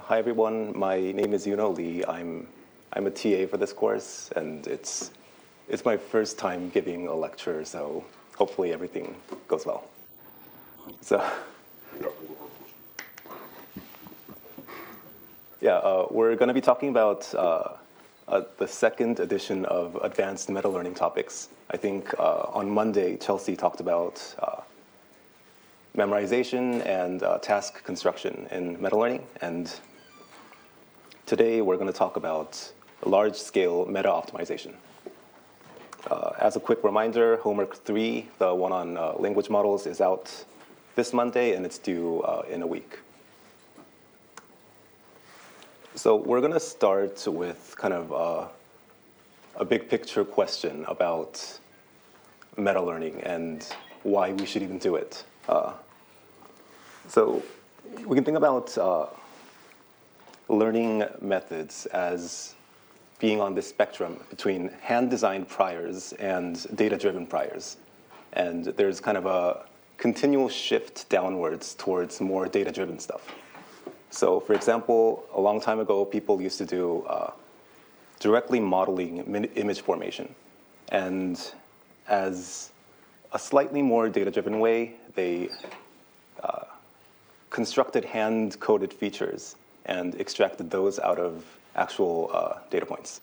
Hi everyone, my name is Yuno Lee. I'm a TA for this course, and it's my first time giving a lecture, so hopefully everything goes well. So, we're going to be talking about the second edition of advanced meta-learning topics. I think on Monday, Chelsea talked about memorization and task construction in meta-learning, and today we're going to talk about large-scale meta-optimization. As a quick reminder, homework 3, the one on language models, is out this Monday, and it's due in a week. So we're going to start with kind of a big picture question about meta-learning and why we should even do it. So we can think about learning methods as being on this spectrum between hand-designed priors and data-driven priors. And there's kind of a continual shift downwards towards more data-driven stuff. So for example, a long time ago, people used to do directly modeling image formation. And as a slightly more data-driven way, they constructed hand-coded features and extracted those out of actual data points.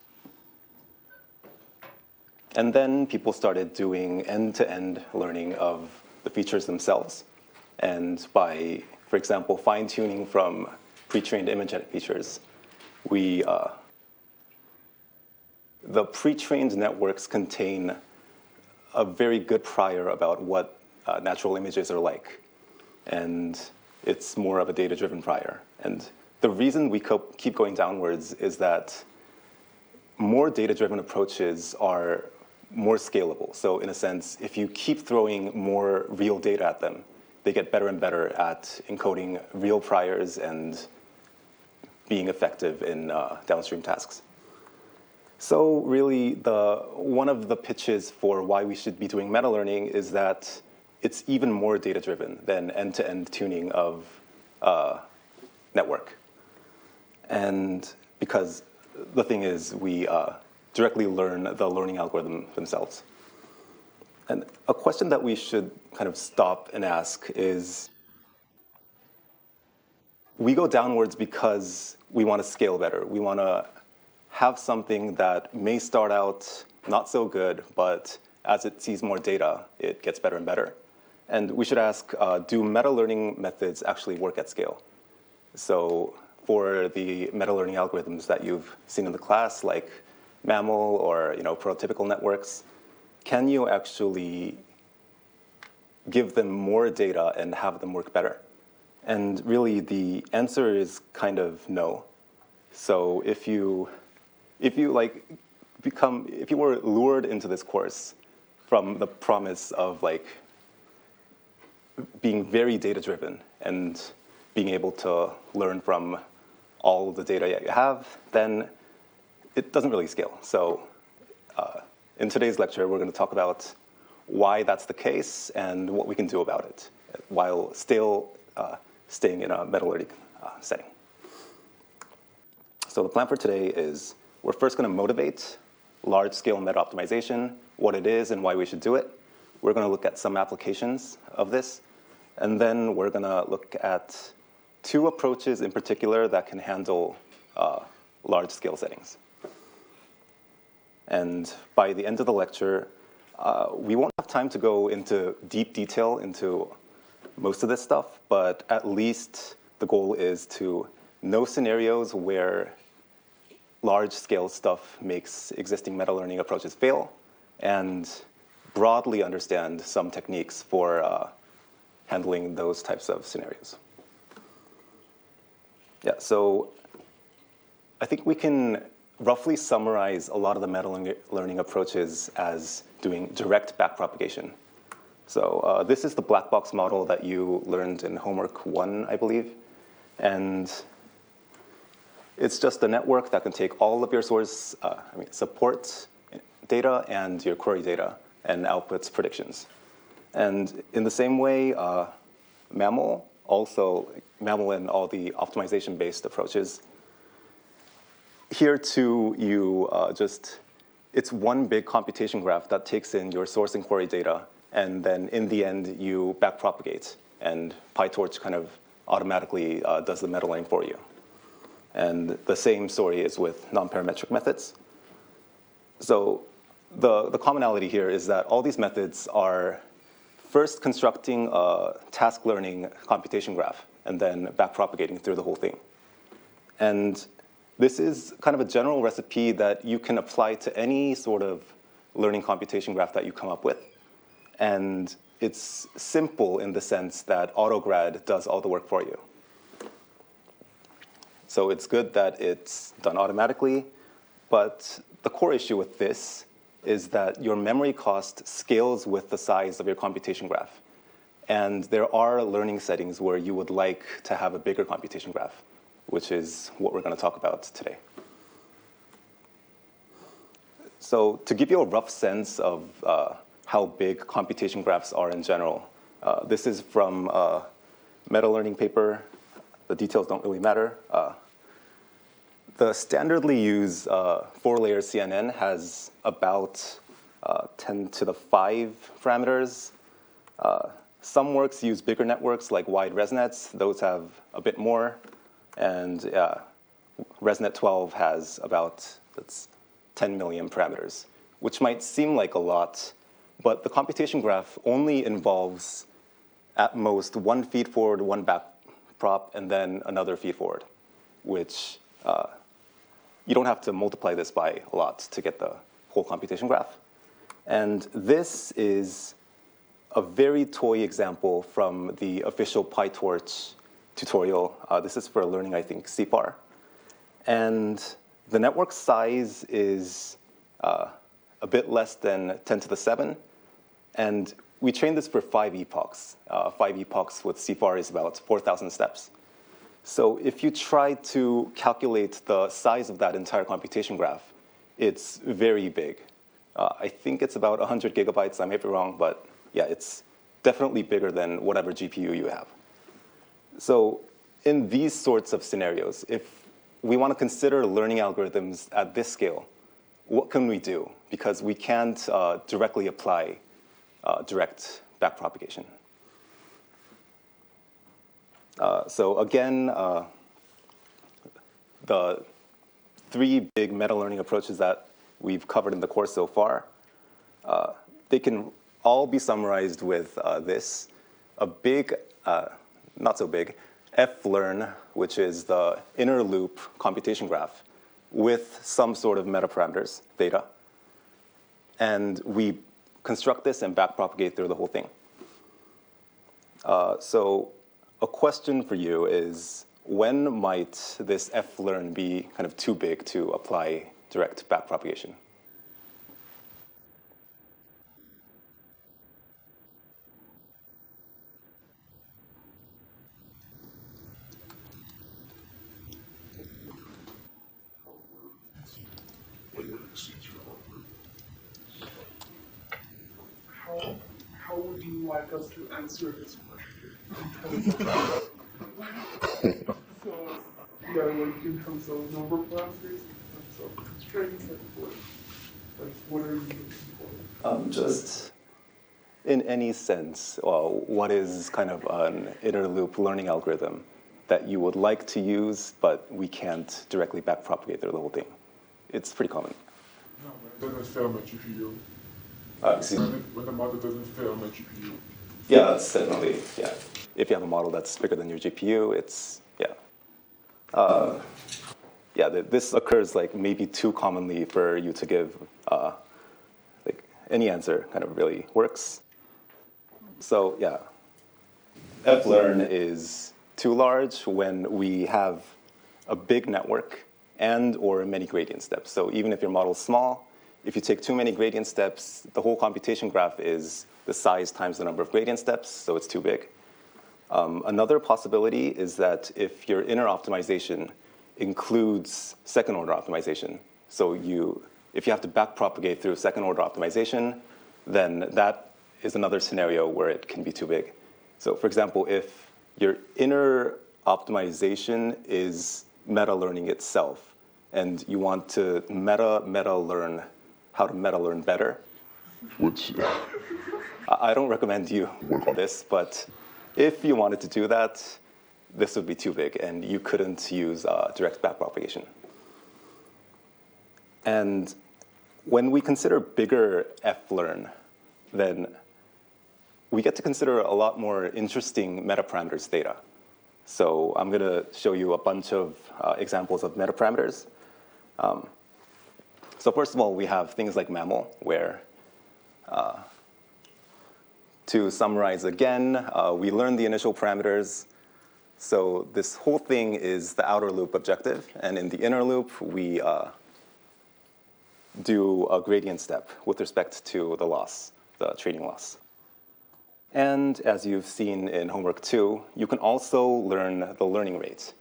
And then people started doing end-to-end learning of the features themselves. And by, for example, fine-tuning from pre-trained image features, the pre-trained networks contain a very good prior about what natural images are like. And it's more of a data-driven prior. And the reason we keep going downwards is that more data-driven approaches are more scalable. So in a sense, if you keep throwing more real data at them, they get better and better at encoding real priors and being effective in downstream tasks. So really, one of the pitches for why we should be doing meta-learning is that it's even more data-driven than end-to-end tuning of network. And because the thing is, we directly learn the learning algorithm themselves. And a question that we should kind of stop and ask is, we go downwards because we want to scale better. We want to have something that may start out not so good, but as it sees more data, it gets better and better. And we should ask, do meta-learning methods actually work at scale? So for the meta-learning algorithms that you've seen in the class, like MAML or prototypical networks, can you actually give them more data and have them work better? And really, the answer is kind of no. So if you were lured into this course from the promise of being very data-driven and being able to learn from all the data you have, then it doesn't really scale. So in today's lecture, we're going to talk about why that's the case and what we can do about it while still staying in a meta-learning setting. So the plan for today is we're first going to motivate large-scale meta-optimization, what it is and why we should do it. We're going to look at some applications of this. And then we're going to look at two approaches in particular that can handle large-scale settings. And by the end of the lecture, we won't have time to go into deep detail into most of this stuff, but at least the goal is to know scenarios where large-scale stuff makes existing meta-learning approaches fail, and broadly understand some techniques for handling those types of scenarios. Yeah, so I think we can roughly summarize a lot of the meta-learning approaches as doing direct backpropagation. So this is the black box model that you learned in homework 1, I believe. And it's just a network that can take all of your support data and your query data and outputs predictions. And in the same way, MAML also mammal in all the optimization-based approaches. Here too, it's one big computation graph that takes in your source and query data, and then in the end, you backpropagate, and PyTorch kind of automatically does the meta learning for you. And the same story is with non-parametric methods. So the commonality here is that all these methods are first constructing a task learning computation graph and then backpropagating through the whole thing. And this is kind of a general recipe that you can apply to any sort of learning computation graph that you come up with. And it's simple in the sense that AutoGrad does all the work for you. So it's good that it's done automatically, but the core issue with this is that your memory cost scales with the size of your computation graph. And there are learning settings where you would like to have a bigger computation graph, which is what we're going to talk about today. So to give you a rough sense of how big computation graphs are in general, this is from a meta-learning paper. The details don't really matter. The standardly used 4-layer CNN has about 10 to the 5 parameters. Some works use bigger networks like wide ResNets. Those have a bit more. And ResNet 12 has about 10 million parameters, which might seem like a lot, but the computation graph only involves at most one feed forward, one back prop, and then another feed forward, which you don't have to multiply this by a lot to get the whole computation graph. And this is a very toy example from the official PyTorch tutorial. This is for learning, I think, CFAR. And the network size is a bit less than 10 to the 7. And we trained this for 5 epochs. 5 epochs with CFAR is about 4,000 steps. So if you try to calculate the size of that entire computation graph, it's very big. I think it's about 100 gigabytes. I may be wrong, but yeah, it's definitely bigger than whatever GPU you have. So in these sorts of scenarios, if we want to consider learning algorithms at this scale, what can we do? Because we can't directly apply direct backpropagation. So again, the 3 big meta-learning approaches that we've covered in the course so far, they can all be summarized with this. A big, not so big, flearn, which is the inner loop computation graph with some sort of metaparameters, theta. And we construct this and backpropagate through the whole thing. So a question for you is, when might this flearn be kind of too big to apply direct backpropagation? How would you like us to answer this question? So, yeah, like in terms of number parameters, in terms of constraints, what are you looking for? Just in any sense, what is kind of an inner loop learning algorithm that you would like to use, but we can't directly backpropagate through the whole thing? It's pretty common. No, it doesn't fail my GPU. When the model doesn't fail my GPU. Yeah, that's definitely, yeah. If you have a model that's bigger than your GPU, it's, yeah. This occurs like maybe too commonly for you to give, like any answer kind of really works. So yeah, flearn is too large when we have a big network and or many gradient steps. So even if your model is small, if you take too many gradient steps, the whole computation graph is the size times the number of gradient steps, so it's too big. Another possibility is that if your inner optimization includes second-order optimization, so if you have to backpropagate through second-order optimization, then that is another scenario where it can be too big. So for example, if your inner optimization is meta-learning itself. And you want to meta-learn how to meta-learn better. Which I don't recommend you work on this, but if you wanted to do that, this would be too big, and you couldn't use direct backpropagation. And when we consider bigger flearn, then we get to consider a lot more interesting metaparameters data. So I'm going to show you a bunch of examples of metaparameters. So first of all, we have things like mammal, where to summarize again, we learned the initial parameters. So this whole thing is the outer loop objective. And in the inner loop, we do a gradient step with respect to the loss, the training loss. And as you've seen in homework 2, you can also learn the learning rate,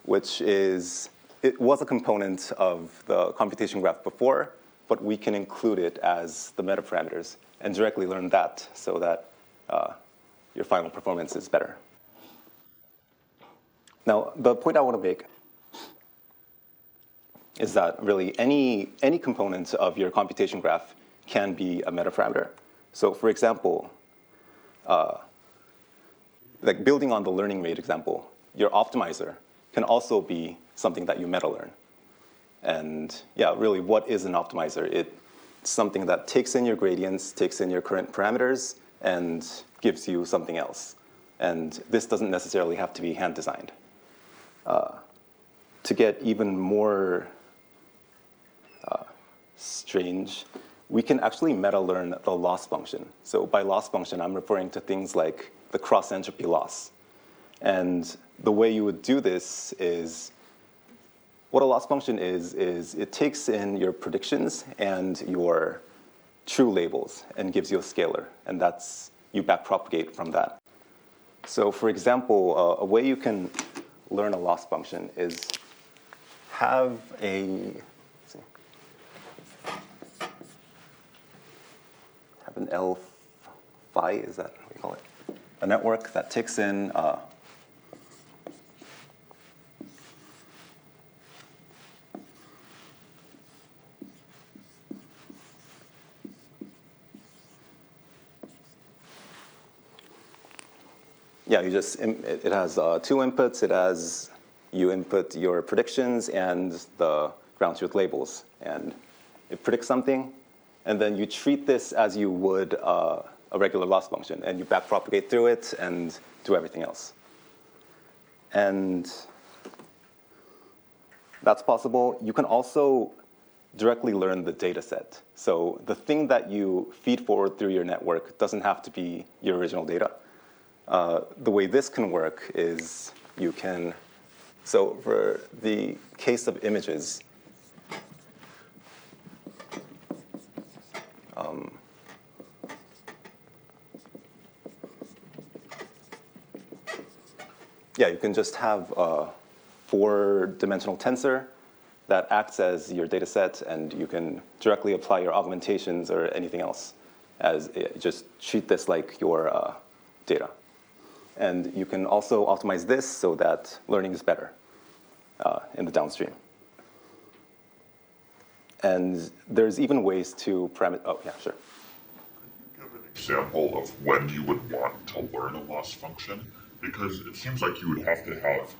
which is, it was a component of the computation graph before, but we can include it as the metaparameters and directly learn that so that your final performance is better. Now, the point I want to make is that really any component of your computation graph can be a metaparameter. So for example, like building on the learning rate example, your optimizer can also be something that you meta-learn. And yeah, really, what is an optimizer? It's something that takes in your gradients, takes in your current parameters, and gives you something else. And this doesn't necessarily have to be hand-designed. To get even more strange, we can actually meta-learn the loss function. So by loss function, I'm referring to things like the cross-entropy loss. And the way you would do this is, what a loss function is it takes in your predictions and your true labels and gives you a scalar. And that's, you backpropagate from that. So for example, a way you can learn a loss function is have an L phi, is that what you call it? A network that takes in yeah, you just, it has 2 inputs. It has, you input your predictions and the ground truth labels. And it predicts something. And then you treat this as you would a regular loss function. And you backpropagate through it and do everything else. And that's possible. You can also directly learn the data set. So the thing that you feed forward through your network doesn't have to be your original data. The way this can work is you can, so for the case of images, yeah, you can just have a 4-dimensional tensor that acts as your data set, and you can directly apply your augmentations or anything else as just treat this like your data. And you can also optimize this so that learning is better in the downstream. And there's even ways to oh, yeah, sure. Give an example of when you would want to learn a loss function, because it seems like you would have to have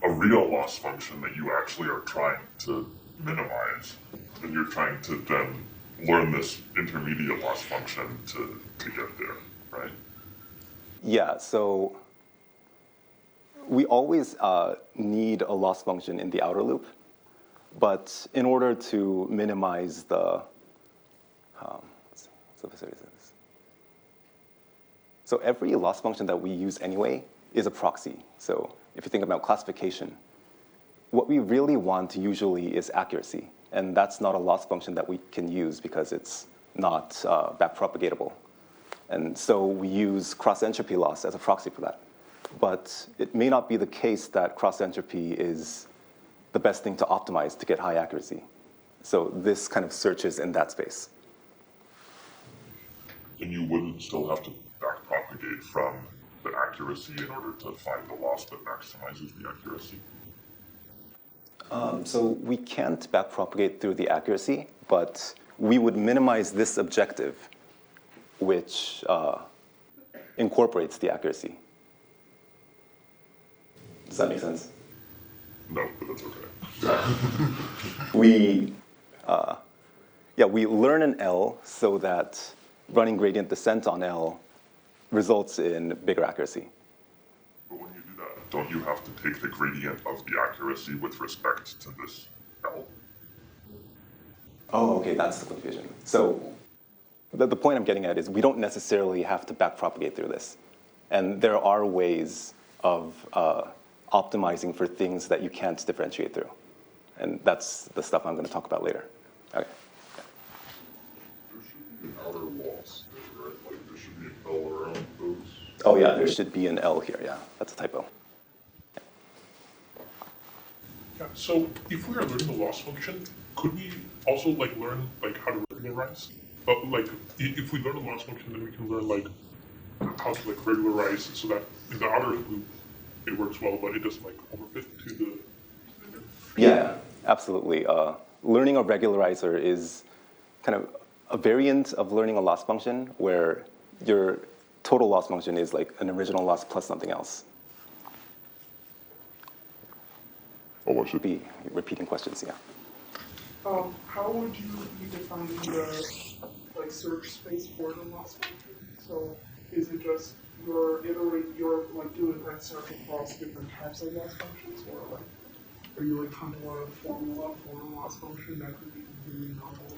a real loss function that you actually are trying to minimize, and you're trying to then learn this intermediate loss function to get there, right? Yeah, so we always need a loss function in the outer loop. But in order to minimize the, so every loss function that we use anyway is a proxy. So if you think about classification, what we really want usually is accuracy. And that's not a loss function that we can use because it's not backpropagatable. And so we use cross-entropy loss as a proxy for that. But it may not be the case that cross-entropy is the best thing to optimize to get high accuracy. So this kind of searches in that space. And you wouldn't still have to backpropagate from the accuracy accuracy in order to find the loss that maximizes the accuracy? So we can't backpropagate through the accuracy, but we would minimize this objective, which incorporates the accuracy. Does that make sense? No, but that's okay. We learn an L so that running gradient descent on L results in bigger accuracy. But when you do that, don't you have to take the gradient of the accuracy with respect to this L? Oh, okay, that's the confusion. So the point I'm getting at is we don't necessarily have to backpropagate through this. And there are ways of optimizing for things that you can't differentiate through. And that's the stuff I'm going to talk about later. Okay. There should be an outer loss there, right? Like there should be an L around those. Oh yeah, there should be an L here, yeah. That's a typo. Yeah, so if we are learning the loss function, could we also learn how to regularize? But if we learn the loss function, then we can learn how to regularize so that in the outer loop it works well, but it doesn't overfit to the. Yeah, absolutely. Learning a regularizer is kind of a variant of learning a loss function where your total loss function is an original loss plus something else. Oh, I should Be repeating questions, yeah. How would you be defining the search space for the loss function? So is it just you're doing that search across different types of loss functions, or are you trying to learn a formula for a loss function that could be completely novel?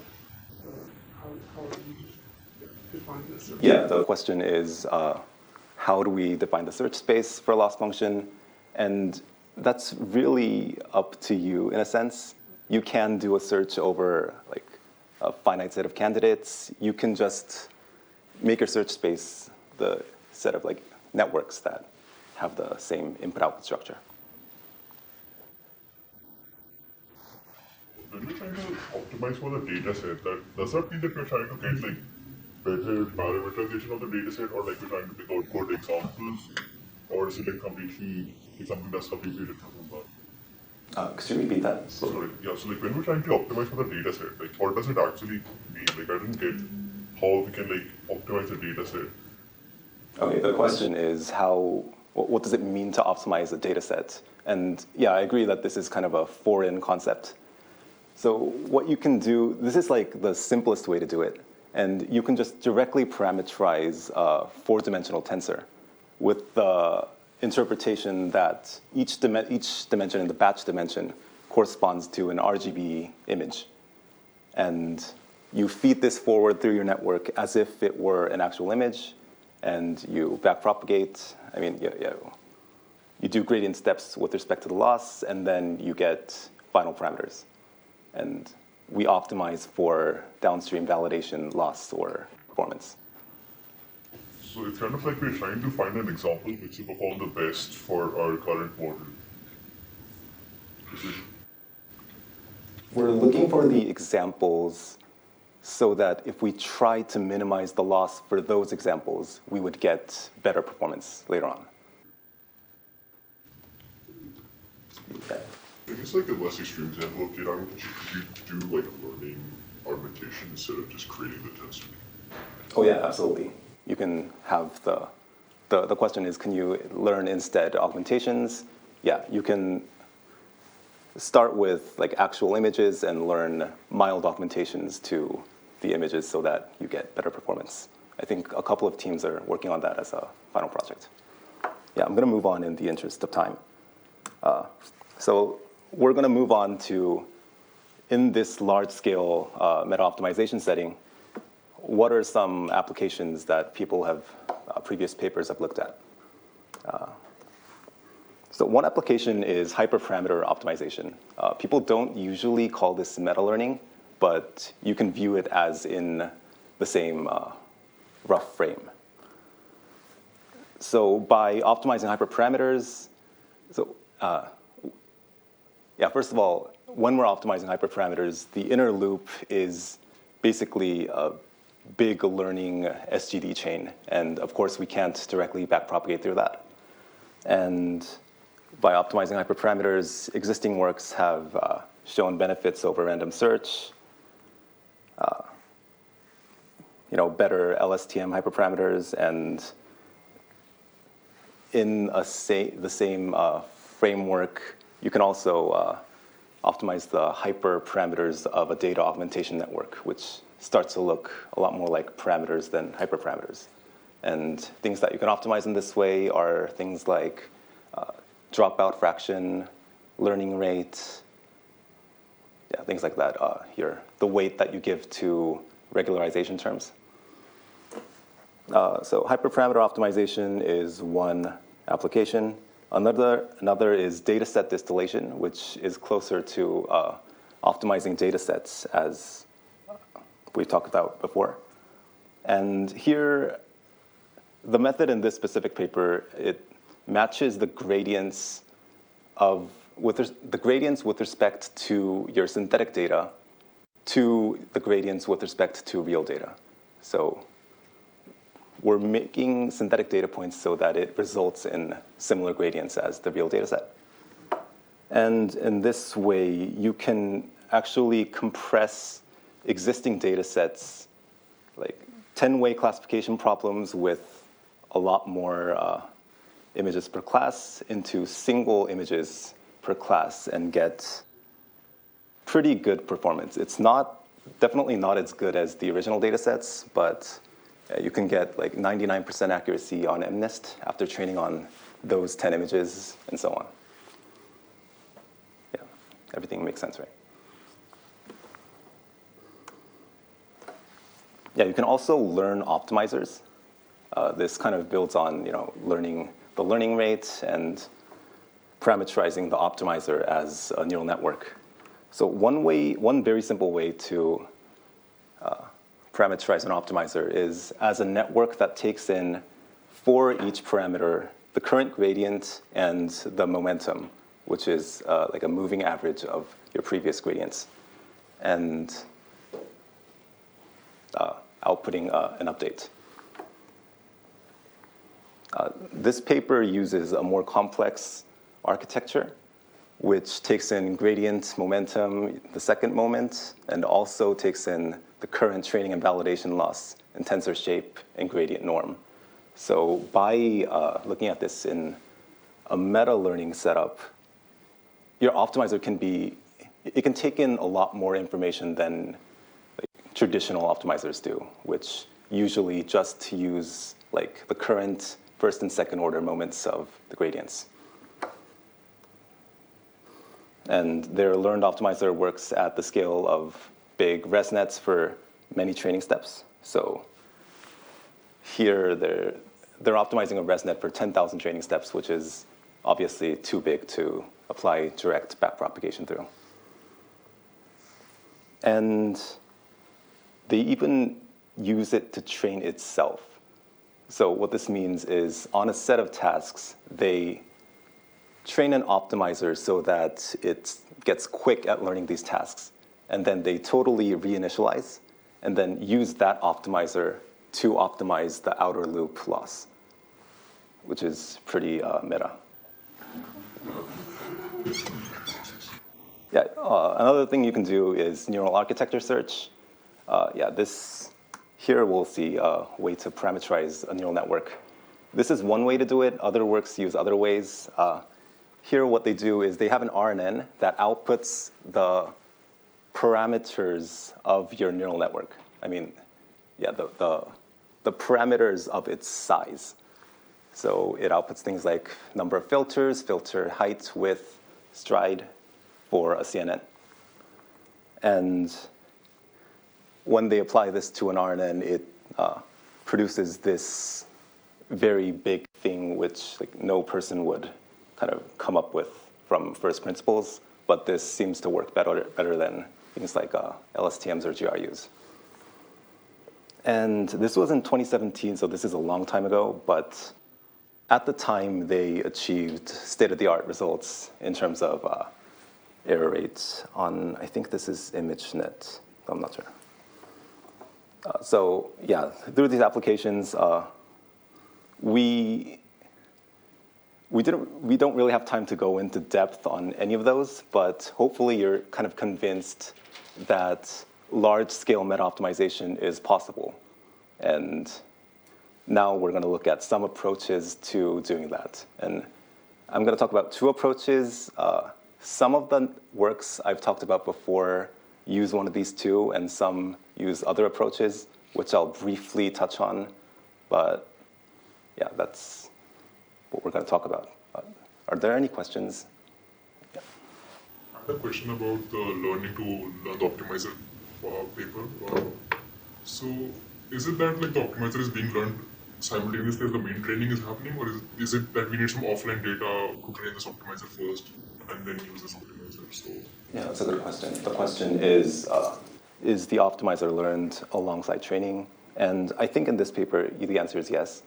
How do you define this? Yeah, the question is how do we define the search space for a loss function? And that's really up to you in a sense. You can do a search over a finite set of candidates. You can just make your search space the set of networks that have the same input-output structure. When you're trying to optimize for the data set, does that mean that you're trying to get better parameterization of the data set, or you're trying to pick out good examples, or is it completely something that's completely different from that? Could you repeat that? Sorry, yeah, so when we're trying to optimize for the data set, what does it actually mean? I didn't get how we can optimize the data set. Okay, the question is what does it mean to optimize a data set? And yeah, I agree that this is kind of a foreign concept. So what you can do, this is the simplest way to do it. And you can just directly parameterize a four-dimensional tensor with the interpretation that each dimension in the batch dimension corresponds to an RGB image. And you feed this forward through your network as if it were an actual image, and you backpropagate. You do gradient steps with respect to the loss, and then you get final parameters. And we optimize for downstream validation, loss, or performance. So it's kind of like we're trying to find an example which will perform the best for our current model. We're looking for the examples so that if we try to minimize the loss for those examples, we would get better performance later on. Okay. I guess a less extreme example of data argumentation, could you do learning argumentation instead of just creating the tensor? Oh yeah, absolutely. You can have the question is, can you learn instead augmentations? Yeah, you can start with actual images and learn mild augmentations to the images so that you get better performance. I think a couple of teams are working on that as a final project. Yeah, I'm going to move on in the interest of time. So we're going to move on to, in this large-scale meta-optimization setting, what are some applications that people have, previous papers have looked at? So one application is hyperparameter optimization. People don't usually call this meta-learning, but you can view it as in the same rough frame. So by optimizing hyperparameters, first of all, when we're optimizing hyperparameters, the inner loop is basically a big learning SGD chain. And of course, we can't directly backpropagate through that. And by optimizing hyperparameters, existing works have shown benefits over random search, better LSTM hyperparameters, and in the same framework, you can also optimize the hyperparameters of a data augmentation network, which starts to look a lot more like parameters than hyperparameters. And things that you can optimize in this way are things like dropout fraction, learning rate, things like that. The weight that you give to regularization terms. So hyperparameter optimization is one application. Another is dataset distillation, which is closer to optimizing datasets, as we talked about before. And here, the method in this specific paper, it matches the gradients with respect to your synthetic data to the gradients with respect to real data. So we're making synthetic data points so that it results in similar gradients as the real data set. And in this way, you can actually compress existing data sets, like 10-way classification problems with a lot more images per class, into single images per class and get pretty good performance. It's definitely not as good as the original data sets, but you can get like 99% accuracy on MNIST after training on those 10 images and so on. Yeah, everything makes sense, right? Yeah, you can also learn optimizers. This kind of builds on learning the learning rate and parameterizing the optimizer as a neural network. So one very simple way to parameterize an optimizer is as a network that takes in, for each parameter, the current gradient and the momentum, which is like a moving average of your previous gradients, and outputting an update. This paper uses a more complex architecture, which takes in gradient, momentum, the second moment, and also takes in the current training and validation loss in tensor shape and gradient norm. So by looking at this in a meta-learning setup, your optimizer can take in a lot more information than traditional optimizers do, which usually just use like the current first and second order moments of the gradients. And their learned optimizer works at the scale of big ResNets for many training steps. So here they're optimizing a ResNet for 10,000 training steps, which is obviously too big to apply direct backpropagation through. And they even use it to train itself. So what this means is on a set of tasks, they train an optimizer so that it gets quick at learning these tasks. And then they totally reinitialize and then use that optimizer to optimize the outer loop loss, which is pretty meta. Yeah, another thing you can do is neural architecture search. Here we'll see a way to parameterize a neural network. This is one way to do it. Other works use other ways. Here what they do is they have an RNN that outputs the parameters of your neural network. I mean, yeah, the parameters of its size. So it outputs things like number of filters, filter height, width, stride for a CNN. And when they apply this to an RNN, it produces this very big thing which no person would kind of come up with from first principles, but this seems to work better than things like LSTMs or GRUs. And this was in 2017, so this is a long time ago, but at the time they achieved state-of-the-art results in terms of error rates on, I think this is ImageNet, I'm not sure. So yeah, through these applications, we we don't really have time to go into depth on any of those, but hopefully you're kind of convinced that large-scale meta-optimization is possible. And now we're going to look at some approaches to doing that. And I'm going to talk about two approaches. Some of the works I've talked about before use one of these two, and some use other approaches, which I'll briefly touch on. But yeah, that's what we're going to talk about. Are there any questions? Yeah. I had a question about the learning to learn the optimizer paper. So is it that like the optimizer is being learned simultaneously as the main training is happening, or is it that we need some offline data to train this optimizer first and then use this optimizer? So Yeah, that's a good question. The question is the optimizer learned alongside training? And I think in this paper, the answer is yes.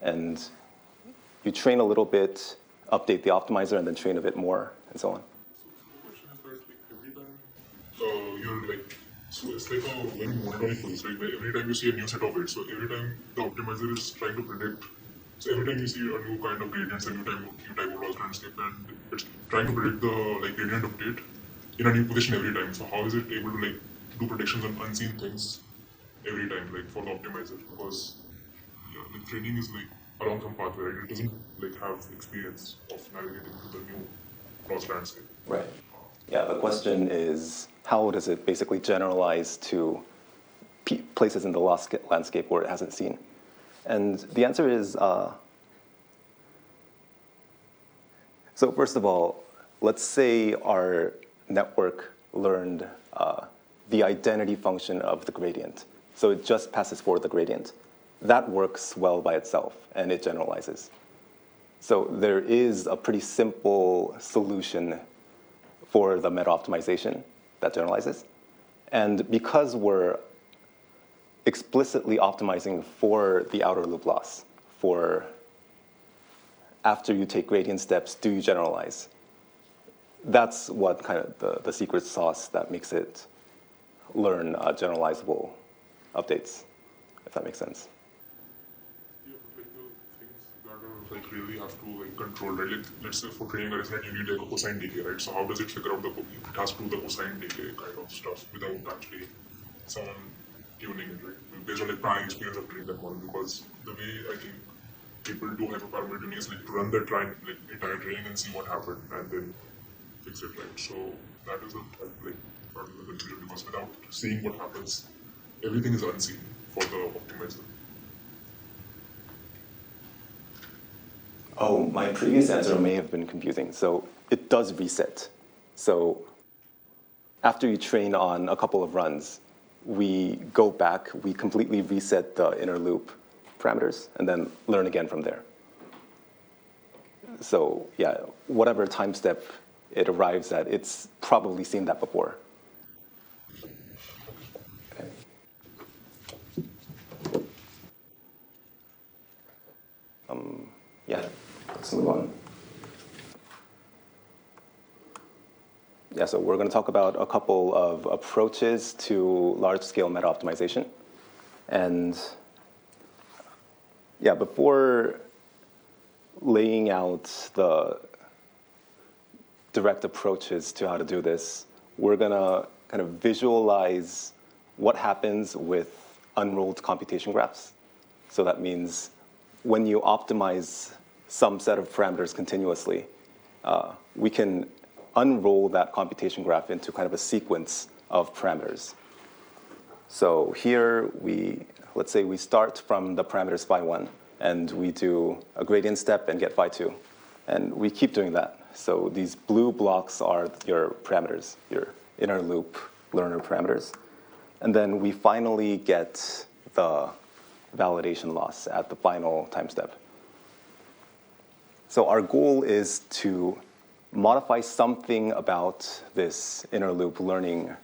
And you train a little bit, update the optimizer, and then train a bit more, and so on. So the question is that like every time you're like, so it's like a very monotonic process, right? Like every time you see a new set of weights, so every time the optimizer is trying to predict, so every time you see a new kind of gradients, a new type of loss landscape, and it's trying to predict the like gradient update in a new position every time. So how is it able to like do predictions on unseen things every time, like for the optimizer? Because yeah, the training is like along some pathway, right? It doesn't like have experience of navigating through the new loss landscape. Right. Yeah, the question is, how does it basically generalize to places in the loss landscape where it hasn't seen? And the answer is, so first of all, let's say our network learned the identity function of the gradient. So it just passes forward the gradient. That works well by itself, and it generalizes. So there is a pretty simple solution for the meta-optimization that generalizes. And because we're explicitly optimizing for the outer loop loss, for after you take gradient steps, do you generalize? That's what kind of the secret sauce that makes it learn generalizable updates, if that makes sense. Yeah, but like the things that are like really have to like control, right? Like, let's say for training a resonant, you need like a cosine decay, right? So how does it figure out it has to do the cosine decay kind of stuff without actually someone tuning it, right? Based on like prior experience of training that model, because the way I think people do hyperparameter tuning is like to run their like entire training and see what happened and then fix it, right? So that is like part of the confusion, because without seeing what happens, everything is unseen for the optimizer. Oh, my previous answer may have been confusing. So it does reset. So after you train on a couple of runs, we go back, we completely reset the inner loop parameters, and then learn again from there. So yeah, whatever time step it arrives at, it's probably seen that before. Okay. Yeah, let's move on. Yeah, so we're going to talk about a couple of approaches to large-scale meta-optimization. And yeah, before laying out the direct approaches to how to do this, we're going to kind of visualize what happens with unrolled computation graphs. So that means when you optimize some set of parameters continuously, we can unroll that computation graph into kind of a sequence of parameters. So here let's say we start from the parameters phi1, and we do a gradient step and get phi2. And we keep doing that. So these blue blocks are your parameters, your inner loop learner parameters. And then we finally get the validation loss at the final time step. So our goal is to modify something about this inner loop learning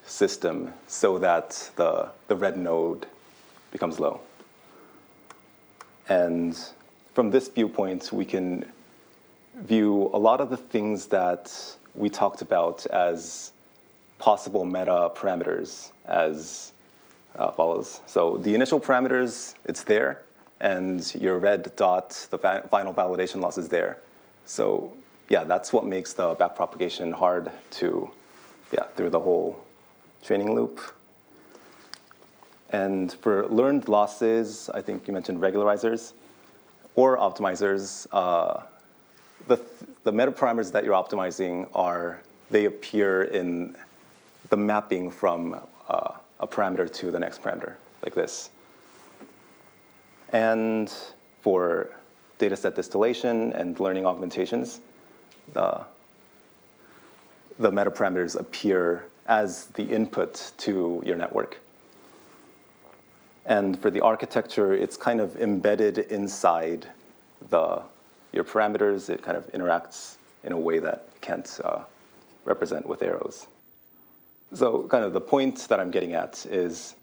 system so that the red node becomes low. And from this viewpoint, we can view a lot of the things that we talked about as possible meta parameters as follows. So the initial parameters, it's there. and your red dot, the final validation loss is there. So yeah, that's what makes the backpropagation hard to, through the whole training loop. And for learned losses, I think you mentioned regularizers or optimizers. The metaparameters that you're optimizing they appear in the mapping from a parameter to the next parameter, like this. And for dataset distillation and learning augmentations, the metaparameters appear as the input to your network. And for the architecture, it's kind of embedded inside your parameters. It kind of interacts in a way that you can't represent with arrows. So kind of the point that I'm getting at is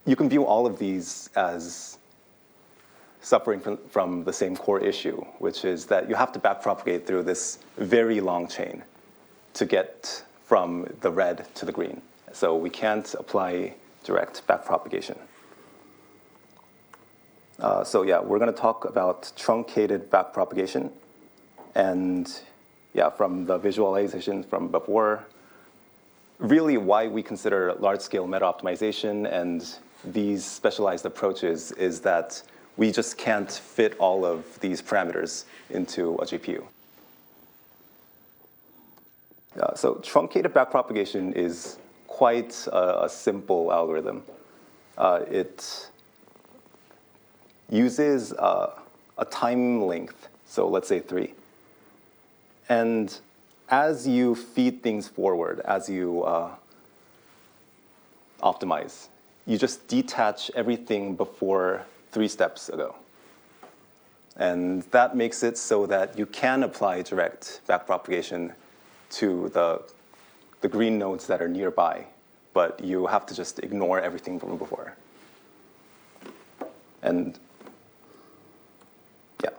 you can view all of these as suffering from the same core issue, which is that you have to backpropagate through this very long chain to get from the red to the green. So we can't apply direct backpropagation. So yeah, we're going to talk about truncated backpropagation. And yeah, from the visualization from before, really why we consider large-scale meta-optimization and these specialized approaches is that we just can't fit all of these parameters into a GPU. So truncated backpropagation is quite a simple algorithm. It uses a time length, so let's say 3. And as you feed things forward, as you optimize, you just detach everything before 3 steps ago. And that makes it so that you can apply direct backpropagation to the green nodes that are nearby, but you have to just ignore everything from before. And yeah.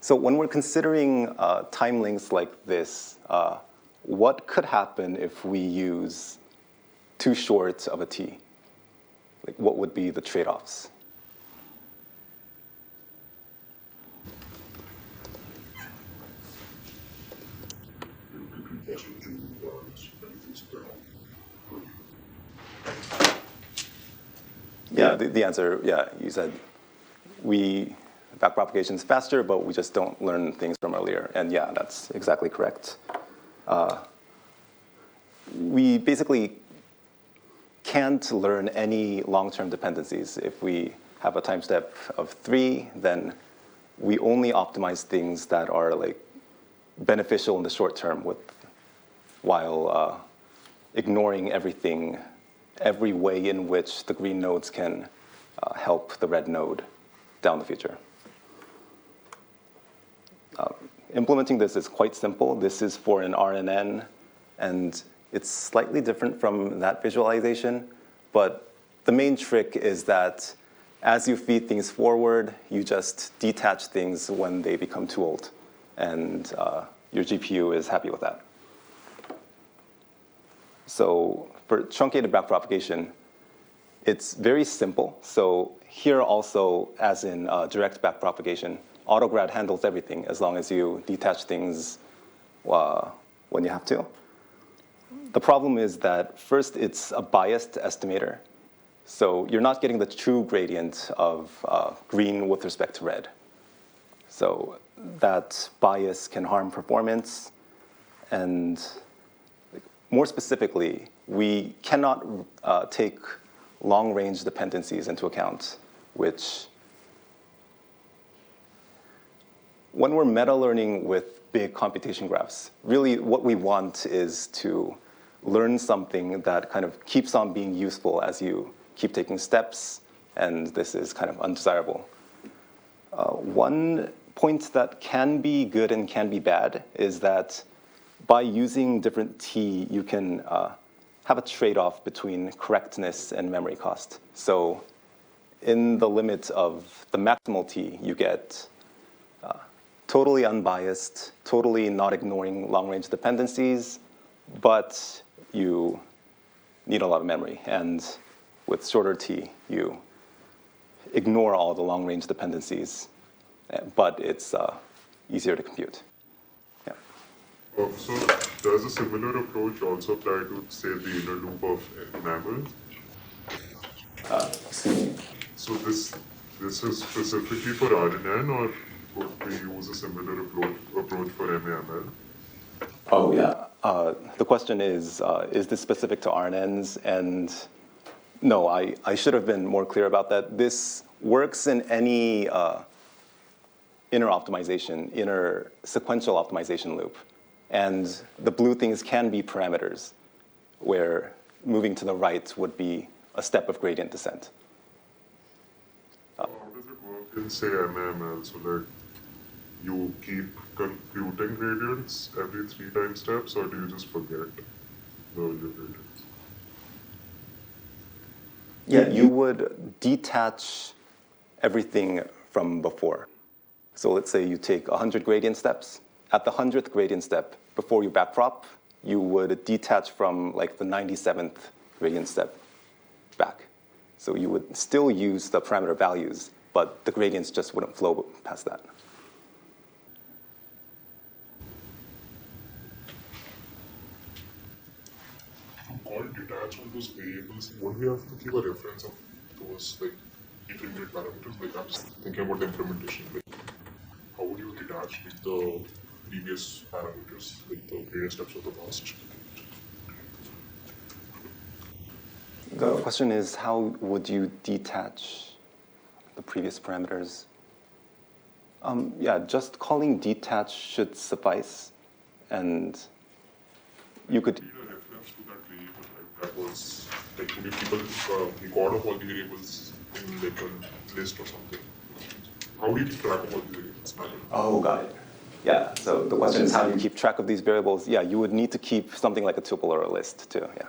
So when we're considering time lengths like this, what could happen if we use too short of a T? Like, what would be the trade-offs? Yeah, the answer, yeah, you said backpropagation is faster, but we just don't learn things from earlier. And yeah, that's exactly correct. We basically can't learn any long-term dependencies. If we have a time step of 3, then we only optimize things that are like beneficial in the short term while ignoring everything, every way in which the green nodes can help the red node down the future. Implementing this is quite simple. This is for an RNN, and it's slightly different from that visualization, but the main trick is that as you feed things forward, you just detach things when they become too old, and your GPU is happy with that. So for truncated backpropagation, it's very simple. So here also, as in direct backpropagation, AutoGrad handles everything as long as you detach things when you have to. The problem is that first, it's a biased estimator. So you're not getting the true gradient of green with respect to red. So that bias can harm performance. And more specifically, we cannot take long-range dependencies into account, which when we're meta-learning with big computation graphs, really what we want is to learn something that kind of keeps on being useful as you keep taking steps, and this is kind of undesirable. One point that can be good and can be bad is that by using different T, you can have a trade-off between correctness and memory cost. So in the limit of the maximal T, you get totally unbiased, totally not ignoring long-range dependencies, but you need a lot of memory. And with shorter t, you ignore all the long-range dependencies, but it's easier to compute. Yeah. So does a similar approach also apply to, say, the inner loop of mammals? Excuse me. So this is specifically for RNN, or would we use a similar approach for MAML? Oh, yeah. The question is this specific to RNNs? And no, I should have been more clear about that. This works in any inner sequential optimization loop. And the blue things can be parameters, where moving to the right would be a step of gradient descent. How does it work in, say, MAML? So, like, you keep computing gradients every 3 time steps, or do you just forget the earlier gradients? Yeah, you would detach everything from before. So let's say you take 100 gradient steps. At the 100th gradient step, before you backprop, you would detach from like the 97th gradient step back. So you would still use the parameter values, but the gradients just wouldn't flow past that. To call detach on those variables, won't we have to give a reference of those like intermediate parameters? Like I'm just thinking about the implementation. Like how would you detach like, the previous parameters, like the gradient steps of the past? The question is, how would you detach the previous parameters? Yeah, just calling detach should suffice, and you could. Need a reference to that variable, right? That was like would you keep a record of all the variables in like a list or something? How do you keep track of all the variables? Oh, got it. Yeah, so the question is how do you keep track of these variables? Yeah, you would need to keep something like a tuple or a list too, yeah.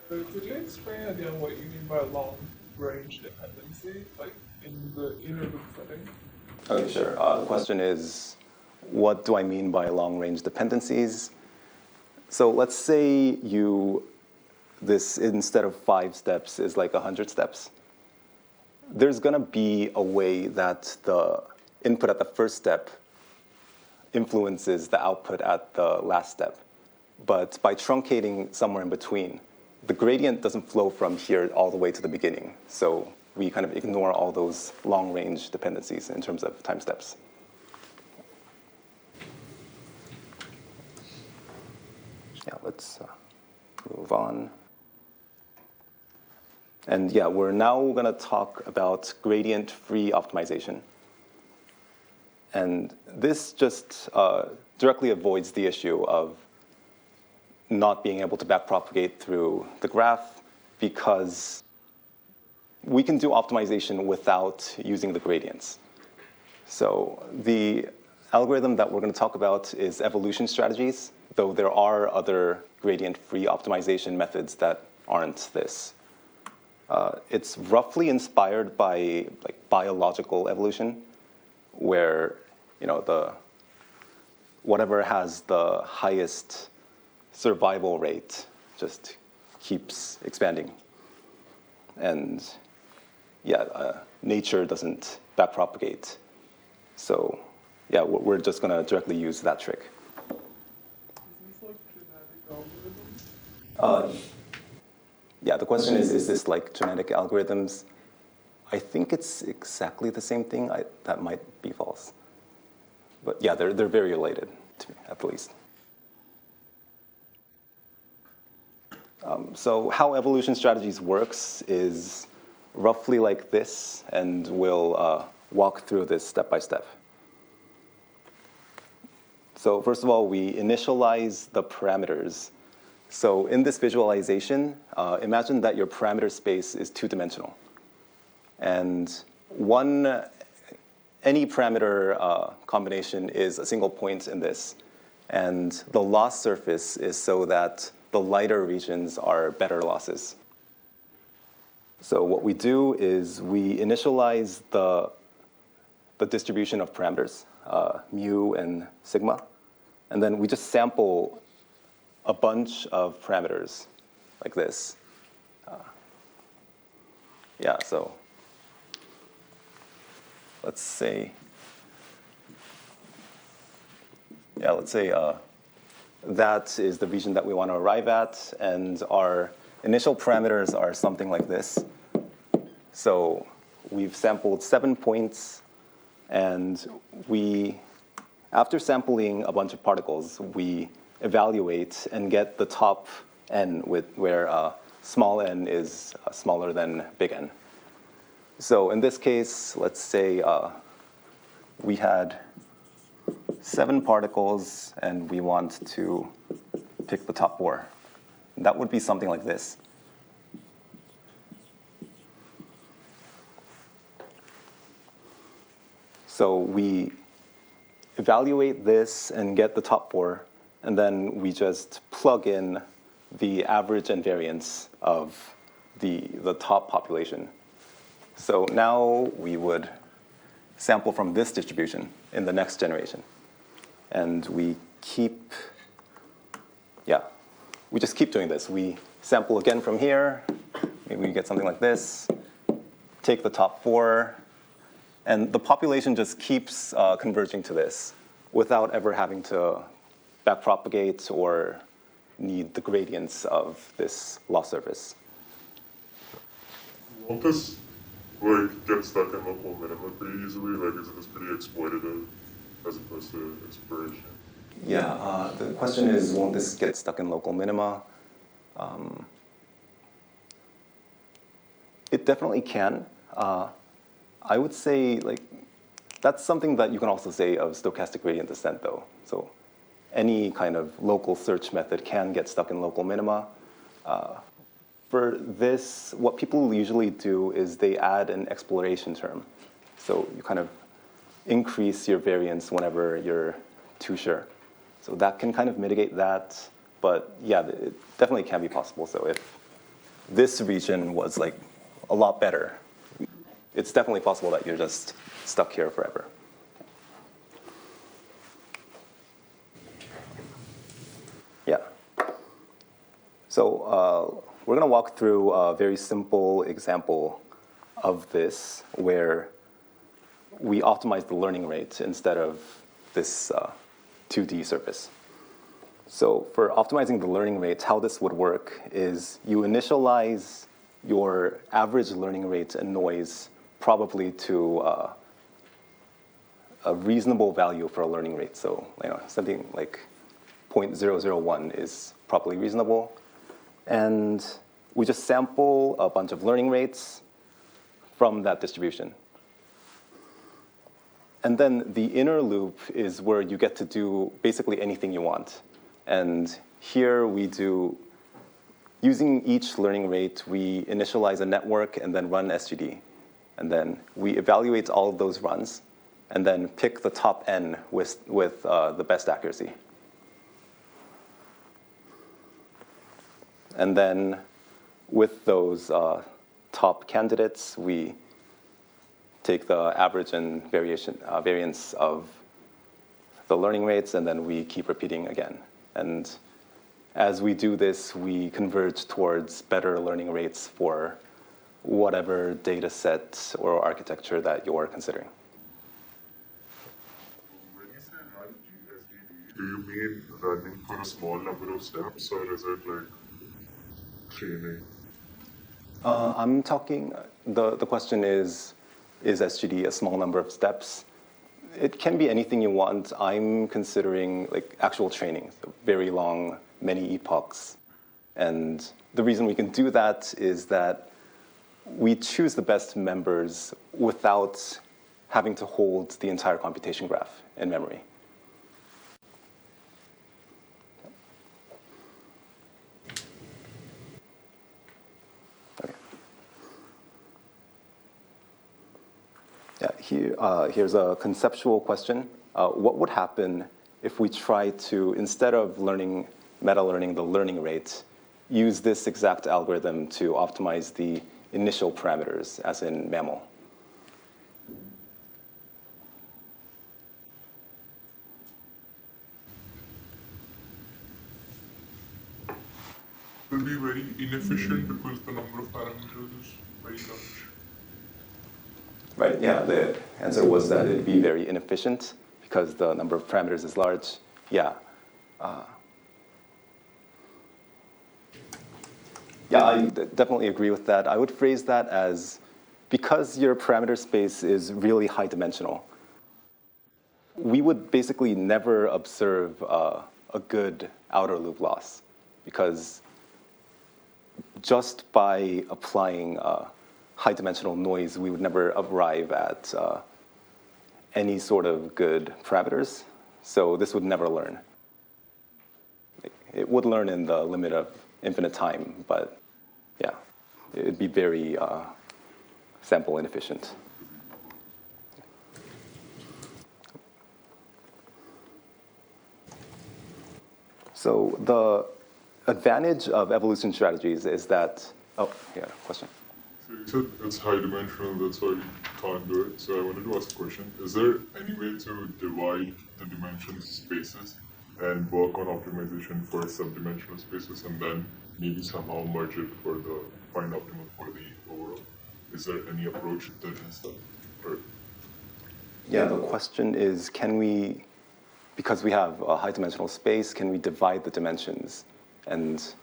Could you explain again what you mean by long-range dependency, like in the inner loop setting? Okay, sure. The question is, what do I mean by long-range dependencies? So let's say this instead of 5 steps is like 100 steps. There's going to be a way that the input at the first step influences the output at the last step. But by truncating somewhere in between, the gradient doesn't flow from here all the way to the beginning. So we kind of ignore all those long-range dependencies in terms of time steps. Yeah, let's move on. And yeah, we're now going to talk about gradient-free optimization. And this just directly avoids the issue of not being able to backpropagate through the graph, because we can do optimization without using the gradients. So the algorithm that we're going to talk about is evolution strategies, though there are other gradient-free optimization methods that aren't this. It's roughly inspired by like biological evolution, where whatever has the highest survival rate just keeps expanding. And yeah, nature doesn't backpropagate. So yeah, we're just going to directly use that trick. Is this like genetic algorithms? Yeah, the question is this like genetic algorithms? I think it's exactly the same thing. That might be false. But yeah, they're very related, to me, at the least. So how evolution strategies works is roughly like this, and we'll walk through this step by step. So first of all, we initialize the parameters. So in this visualization, imagine that your parameter space is 2-dimensional. And any parameter combination is a single point in this. And the loss surface is so that the lighter regions are better losses. So what we do is we initialize the distribution of parameters, mu and sigma. And then we just sample a bunch of parameters. like this. Yeah, so let's say that is the region that we want to arrive at, and our initial parameters are something like this. So we've sampled 7 points, and after sampling a bunch of particles, we evaluate and get the top n where small n is smaller than big N. So in this case, let's say we had 7 particles, and we want to pick the top 4. That would be something like this. So we evaluate this and get the top 4, and then we just plug in the average and variance of the top population. So now we would sample from this distribution in the next generation. And we just keep doing this. We sample again from here. Maybe we get something like this. Take the top 4. And the population just keeps converging to this without ever having to backpropagate or need the gradients of this loss surface. Won't this get stuck in local minima pretty easily? Isn't this pretty exploitative as opposed to exploration? Yeah, the question is, won't this get stuck in local minima? It definitely can. I would say that's something that you can also say of stochastic gradient descent, though. So any kind of local search method can get stuck in local minima. For this, what people usually do is they add an exploration term. So you kind of increase your variance whenever you're too sure. So that can kind of mitigate that. But yeah, it definitely can be possible. So if this region was a lot better, it's definitely possible that you're just stuck here forever. Yeah. So we're going to walk through a very simple example of this where we optimize the learning rate instead of this 2D surface. So for optimizing the learning rate, how this would work is you initialize your average learning rate and noise probably to a reasonable value for a learning rate. So something like 0.001 is probably reasonable. And we just sample a bunch of learning rates from that distribution. And then the inner loop is where you get to do basically anything you want. And here we do, using each learning rate, we initialize a network and then run SGD. And then we evaluate all of those runs and then pick the top n with the best accuracy. And then with those top candidates, we take the average and variance of the learning rates, and then we keep repeating again. And as we do this, we converge towards better learning rates for whatever data set or architecture that you're considering. When you say run SGD, do you mean running for a small number of steps, or is it training? I'm talking, the question is SGD a small number of steps? It can be anything you want. I'm considering actual training, so very long, many epochs. And the reason we can do that is that we choose the best members without having to hold the entire computation graph in memory. Yeah, here's a conceptual question. What would happen if we try to, instead of meta-learning the learning rate, use this exact algorithm to optimize the initial parameters, as in mammal? will be very inefficient because the number of parameters is very large. Right, yeah, the answer was that it'd be very inefficient because the number of parameters is large. Yeah. Yeah, I definitely agree with that. I would phrase that as because your parameter space is really high dimensional, we would basically never observe a good outer loop loss because just by applying high dimensional noise, we would never arrive at any sort of good parameters. So this would never learn. It would learn in the limit of infinite time, but yeah, it'd be very sample inefficient. So the advantage of evolution strategies is that, oh, yeah, question? So you said it's high dimensional, that's why you can't do it. So I wanted to ask a question. Is there any way to divide the dimension spaces and work on optimization for subdimensional spaces and then maybe somehow merge it for the find optimal for the overall? Is there any approach that has that? Or Yeah, the question is, can we, because we have a high dimensional space, can we divide the dimensions and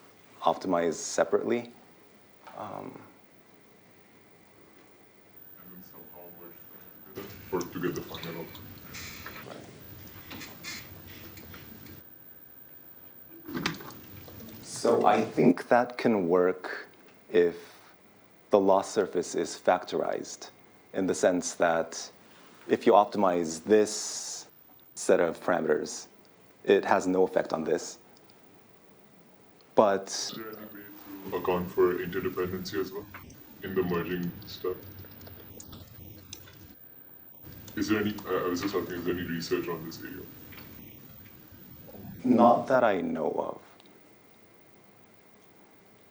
optimize separately? and then somehow merge them together for to get the final outcome? So I think that can work if the loss surface is factorized in the sense that if you optimize this set of parameters, it has no effect on this. But Is there any way to account for interdependency as well in the merging stuff? Is there any, I was just asking, is there any research on this area? not that I know of.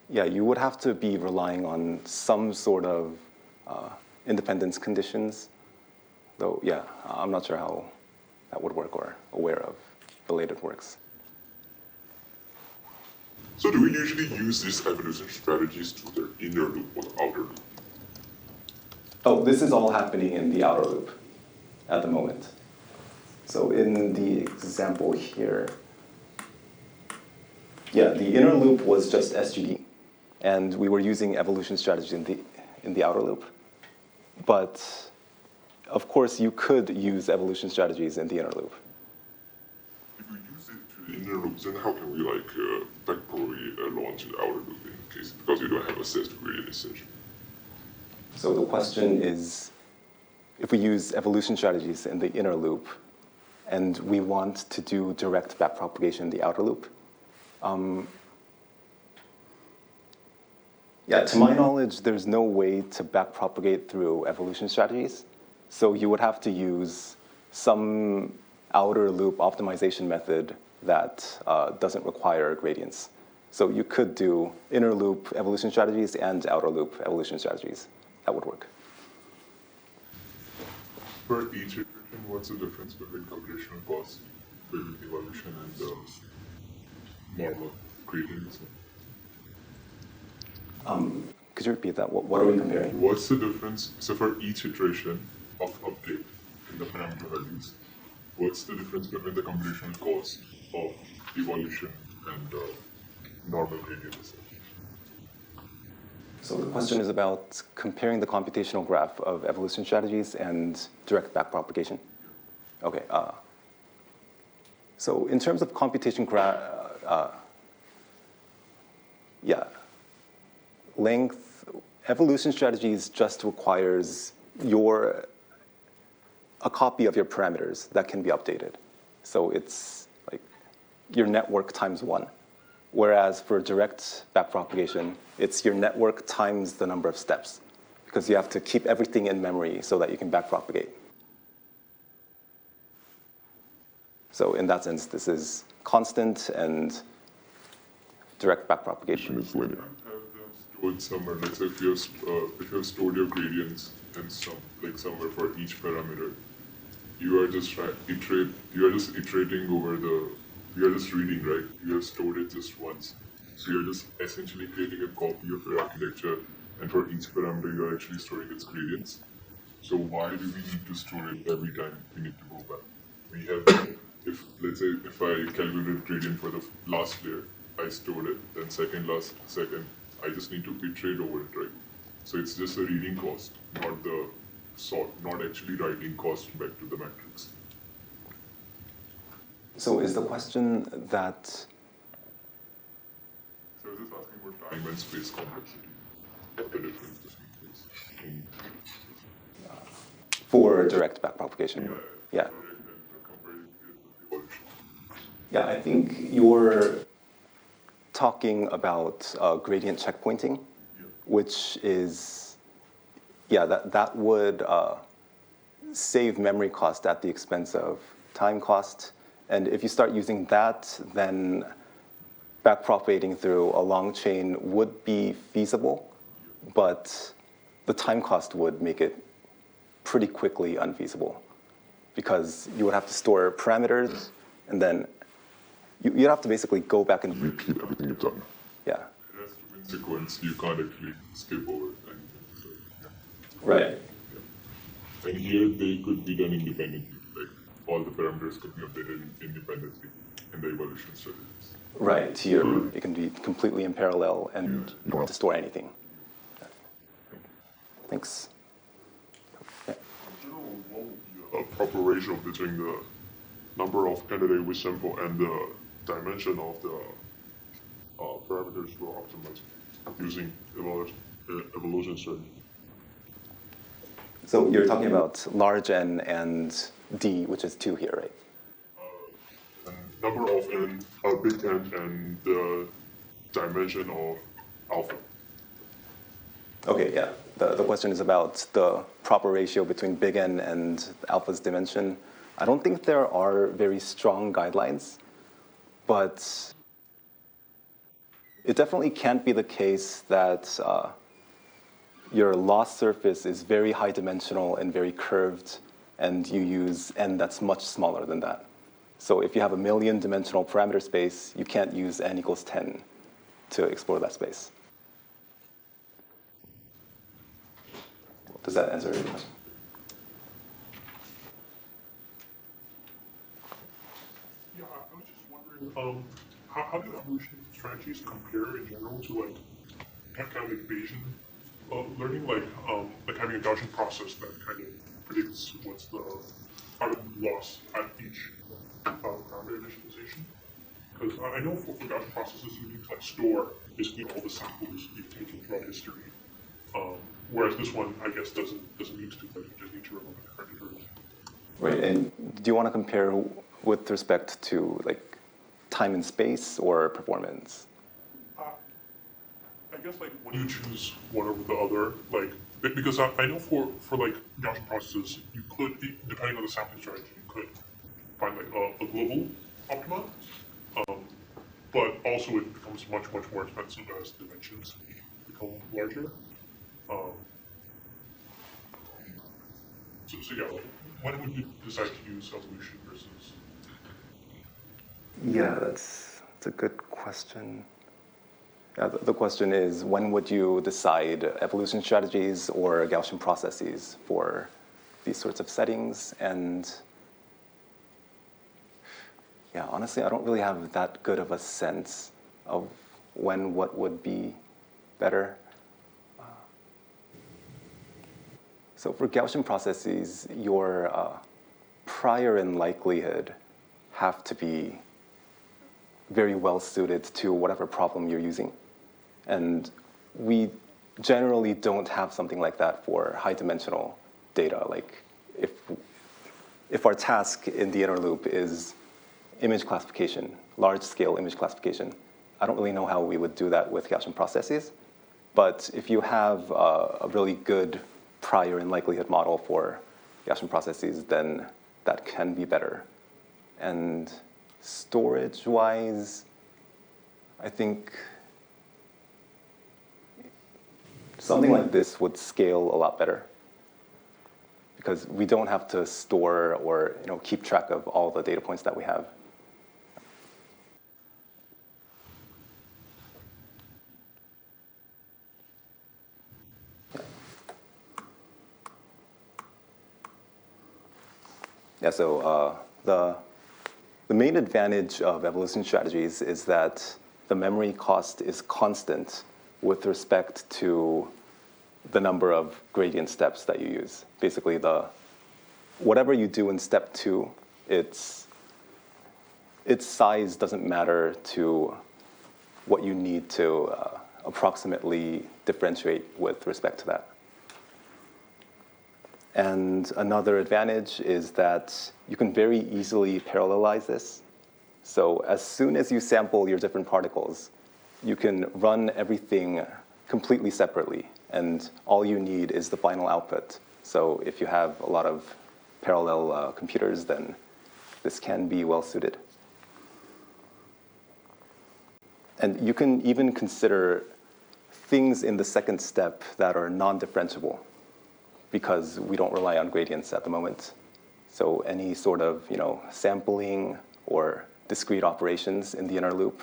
Yeah, you would have to be relying on some sort of independence conditions, though, yeah, I'm not sure how that would work or aware of the way it works. So do we usually use these evolution strategies to their inner loop or the outer loop? Oh, this is all happening in the outer loop at the moment. So in the example here, yeah, the inner loop was just SGD, and we were using evolution strategy in the outer loop. But of course, you could use evolution strategies in the inner loop. If we use it to the inner loops, then how can we backpropagate along to the outer loop in case because you don't have access to gradient essentially? So the question is, if we use evolution strategies in the inner loop, and we want to do direct backpropagation in the outer loop, yeah, to my knowledge, there's no way to backpropagate through evolution strategies. So you would have to use some outer loop optimization method that doesn't require gradients. So you could do inner loop evolution strategies and outer loop evolution strategies. That would work. For each iteration, what's the difference between computational cost between evolution and normal gradients? Could you repeat that? What are we comparing? What's the difference? So for each iteration of update in the parameter values, what's the difference between the computational cost of evolution and normal gradient descent? So the question is about comparing the computational graph of evolution strategies and direct backpropagation. Okay. So in terms of computation graph, yeah, length, evolution strategies just requires a copy of your parameters that can be updated. So it's like your network times 1. Whereas for direct backpropagation, it's your network times the number of steps, because you have to keep everything in memory so that you can backpropagate. So in that sense, this is constant, and direct backpropagation is linear. Have them stored somewhere. Let's say if you have stored your gradients in somewhere for each parameter, you are just iterating over the. You are just reading, right? You have stored it just once. So you're just essentially creating a copy of your architecture, and for each parameter, you're actually storing its gradients. So why do we need to store it every time we need to go back? We have, if let's say if I calculated gradient for the last layer, I stored it, then second, I just need to iterate over it, right? So it's just a reading cost, not the sort, not actually writing cost back to the matrix. So is the question that, So I was just asking about time and space complexity, what the difference between those. And for direct backpropagation? Yeah. comparing it with evolution. Yeah, I think you're talking about gradient checkpointing, which is, yeah, that would save memory cost at the expense of time cost. And if you start using that, then backpropagating through a long chain would be feasible, but the time cost would make it pretty quickly unfeasible because you would have to store parameters and then you'd have to basically go back and Repeat everything you've done. yeah. It has to be in sequence. You can't actually skip over it. So, yeah. Right. And here they could be done independently. Like all the parameters could be updated independently in the evolution strategies. Right. Here it can be completely in parallel and you don't have to store anything. Thanks. Yeah. In general, what would be a proper ratio between the number of candidate with sample and the dimension of the parameters you are optimizing using evolution strategy? So you're talking about large N and D, which is 2 here, right? Number of n, big N, and the dimension of alpha. Okay, yeah. The question is about the proper ratio between big N and alpha's dimension. I don't think there are very strong guidelines, but it definitely can't be the case that your loss surface is very high dimensional and very curved, and you use N that's much smaller than that. So if you have a 1,000,000 dimensional parameter space, you can't use N equals 10 to explore that space. Does that answer your question? Yeah, I was just wondering, how do evolution strategies compare in general to like kind of like Bayesian learning, like having a Gaussian process that kind of predicts what's the loss at each parameter initialization? Because I know for Gaussian processes you need to like store basically all the samples you've taken throughout history. Whereas this one, I guess, doesn't need to do that. You just need to remember the correct iteration. Right, and do you want to compare with respect to like time and space or performance? I guess like when you choose one over the other, like because I know for like Gaussian processes, you could, depending on the sampling strategy, you could find like a global optima, but also it becomes much more expensive as dimensions become larger. So yeah, like, when would you decide to use evolution versus? Yeah, that's a good question. The question is, when would you decide evolution strategies or Gaussian processes for these sorts of settings? And yeah, honestly, I don't really have that good of a sense of when what would be better. So for Gaussian processes, your prior and likelihood have to be very well suited to whatever problem you're using. And we generally don't have something like that for high dimensional data. Like if our task in the inner loop is image classification, large scale image classification, I don't really know how we would do that with Gaussian processes. But if you have a really good prior and likelihood model for Gaussian processes, then that can be better. And storage-wise, I think something like this would scale a lot better because we don't have to store or keep track of all the data points that we have. Yeah, so the main advantage of evolution strategies is that the memory cost is constant with respect to the number of gradient steps that you use. Basically, whatever you do in step 2, its size doesn't matter to what you need to approximately differentiate with respect to that. And another advantage is that you can very easily parallelize this. So as soon as you sample your different particles, you can run everything completely separately, and all you need is the final output. So if you have a lot of parallel computers, then this can be well suited. And you can even consider things in the second step that are non-differentiable, because we don't rely on gradients at the moment. So any sort of sampling or discrete operations in the inner loop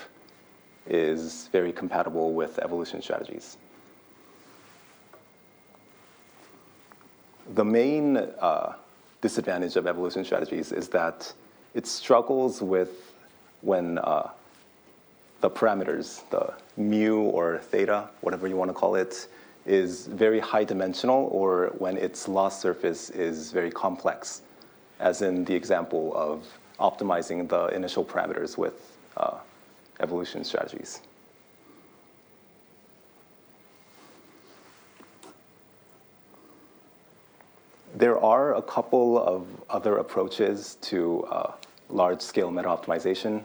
is very compatible with evolution strategies. The main disadvantage of evolution strategies is that it struggles with when the parameters, the mu or theta, whatever you want to call it, is very high dimensional, or when its loss surface is very complex, as in the example of optimizing the initial parameters with evolution strategies. There are a couple of other approaches to large-scale meta-optimization,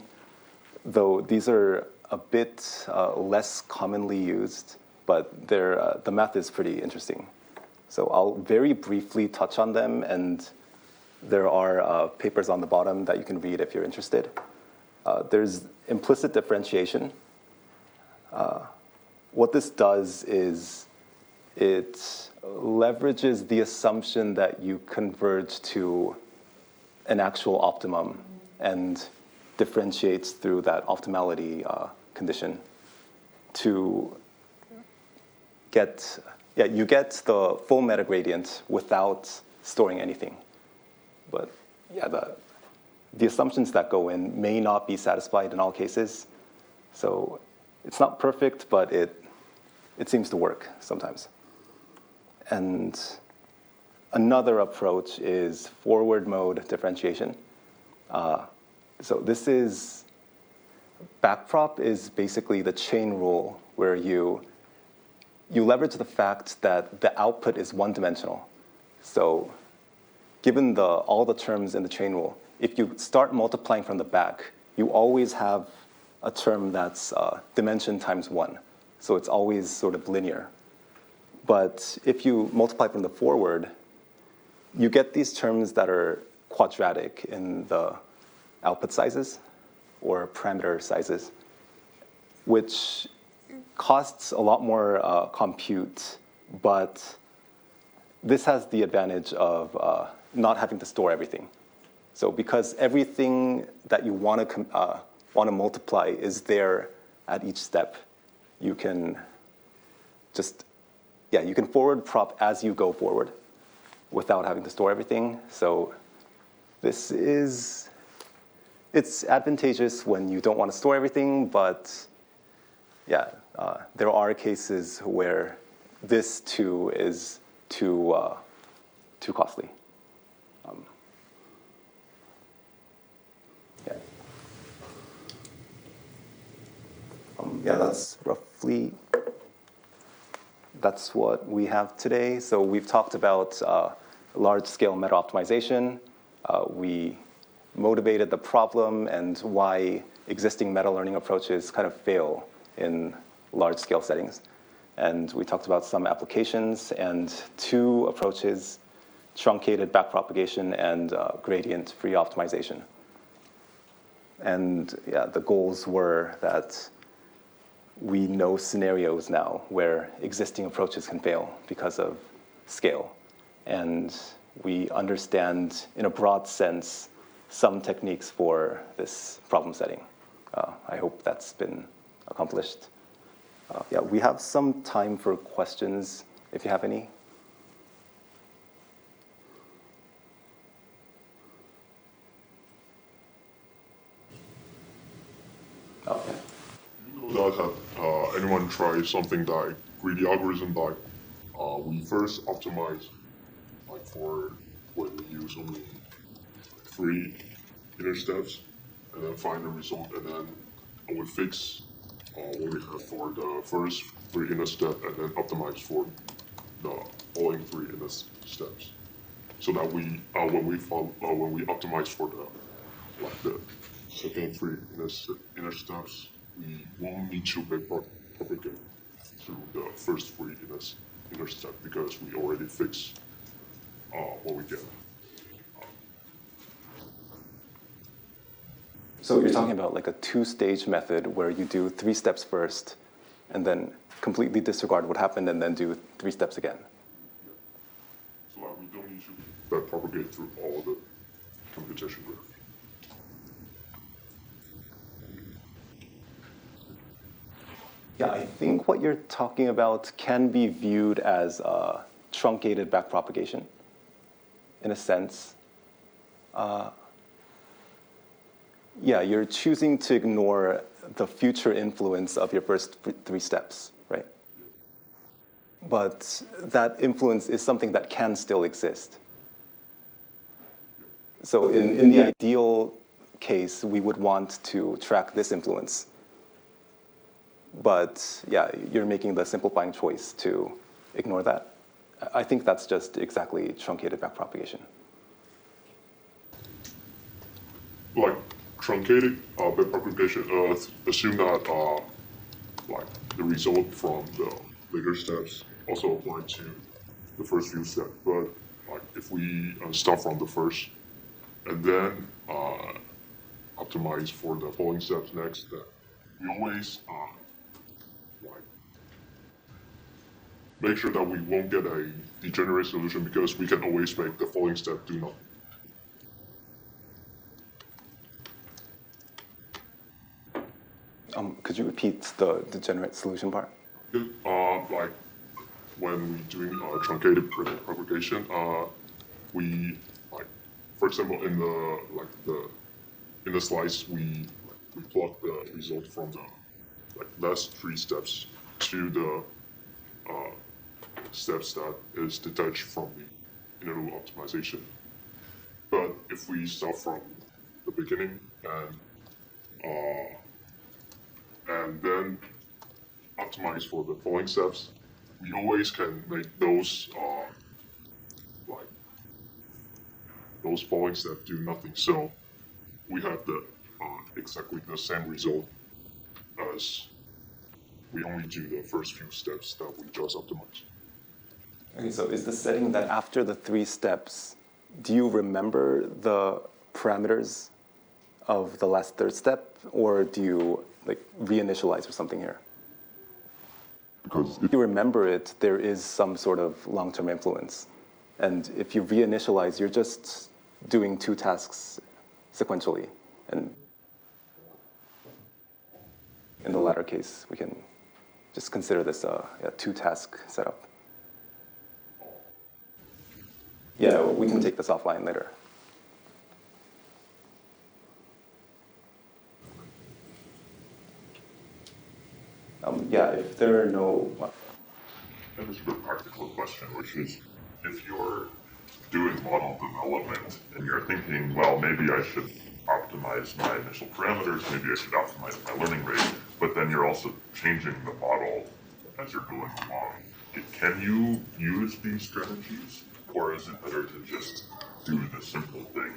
though these are a bit less commonly used, but the math is pretty interesting. So I'll very briefly touch on them, and there are papers on the bottom that you can read if you're interested. There's implicit differentiation. What this does is it leverages the assumption that you converge to an actual optimum and differentiates through that optimality condition to you get the full metagradient without storing anything. But yeah, the assumptions that go in may not be satisfied in all cases. So it's not perfect, but it seems to work sometimes. And another approach is forward mode differentiation. So this is, backprop is basically the chain rule where you leverage the fact that the output is one-dimensional. So given all the terms in the chain rule, if you start multiplying from the back, you always have a term that's dimension times 1. So it's always sort of linear. But if you multiply from the forward, you get these terms that are quadratic in the output sizes or parameter sizes, which costs a lot more compute, but this has the advantage of not having to store everything. So because everything that you want to multiply is there at each step, you can you can forward prop as you go forward without having to store everything. So it's advantageous when you don't want to store everything, but yeah, there are cases where this too is too costly. That's what we have today. So we've talked about large-scale meta-optimization. We motivated the problem and why existing meta-learning approaches kind of fail in large-scale settings. And we talked about some applications and 2 approaches, truncated backpropagation and gradient-free optimization. And yeah, the goals were that we know scenarios now where existing approaches can fail because of scale. And we understand, in a broad sense, some techniques for this problem setting. I hope that's been accomplished. Yeah, we have some time for questions, if you have any. anyone try something like greedy algorithm, like we first optimize like for when we use only 3 inner steps, and then find the result, and then we fix what we have for the first 3 inner step, and then optimize for the following 3 inner steps, so that we when we optimize for the second 3 inner steps, we won't need to backpropagate through the first 3 inner step, because we already fixed what we get. So you're talking about like a 2-stage method where you do 3 steps first and then completely disregard what happened and then do 3 steps again. So that we don't need to backpropagate through all the computation graph. Yeah, I think what you're talking about can be viewed as truncated backpropagation, in a sense. Yeah, you're choosing to ignore the future influence of your first 3 steps, right? But that influence is something that can still exist. So in the ideal case, we would want to track this influence. But yeah, you're making the simplifying choice to ignore that. I think that's just exactly truncated backpropagation. Like truncated backpropagation, assume that like the result from the later steps also apply to the first few steps. But like if we start from the first and then optimize for the following steps next, we always like make sure that we won't get a degenerate solution, because we can always make the following step do nothing. Could you repeat the degenerate solution part? Like when we doing truncated propagation, we like, for example, in the slice, we plot the result from the last 3 steps to the steps that is detached from the interval optimization. But if we start from the beginning and then optimize for the following steps, we always can make those like those following steps do nothing. So we have the exactly the same result as we only do the first few steps that we just optimized. Okay, so is the setting that after the 3 steps, do you remember the parameters of the last 3rd step, or do you like reinitialize or something here? Because If you remember it, there is some sort of long-term influence. And if you reinitialize, you're just doing 2 tasks sequentially. And in the latter case, we can just consider this a 2-task setup. Yeah, we can take this offline later. Yeah, if there are no... And this is a practical question, which is, if you're doing model development and you're thinking, well, maybe I should optimize my initial parameters, maybe I should optimize my learning rate, but then you're also changing the model as you're going along. Can you use these strategies, or is it better to just do the simple thing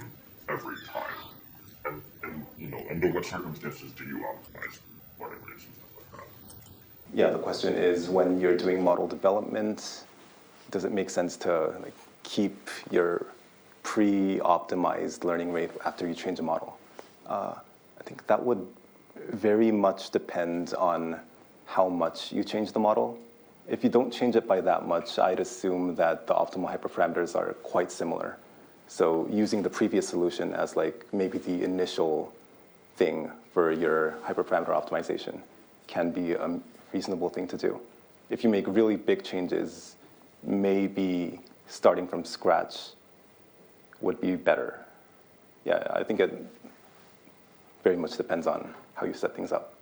every time? And you know, under what circumstances do you optimize learning rates and stuff like that? Yeah, the question is, when you're doing model development, does it make sense to like keep your pre-optimized learning rate after you change a model? I think that would very much depend on how much you change the model. If you don't change it by that much, I'd assume that the optimal hyperparameters are quite similar. So using the previous solution as like maybe the initial thing for your hyperparameter optimization can be a reasonable thing to do. If you make really big changes, maybe starting from scratch would be better. Yeah, I think it very much depends on how you set things up.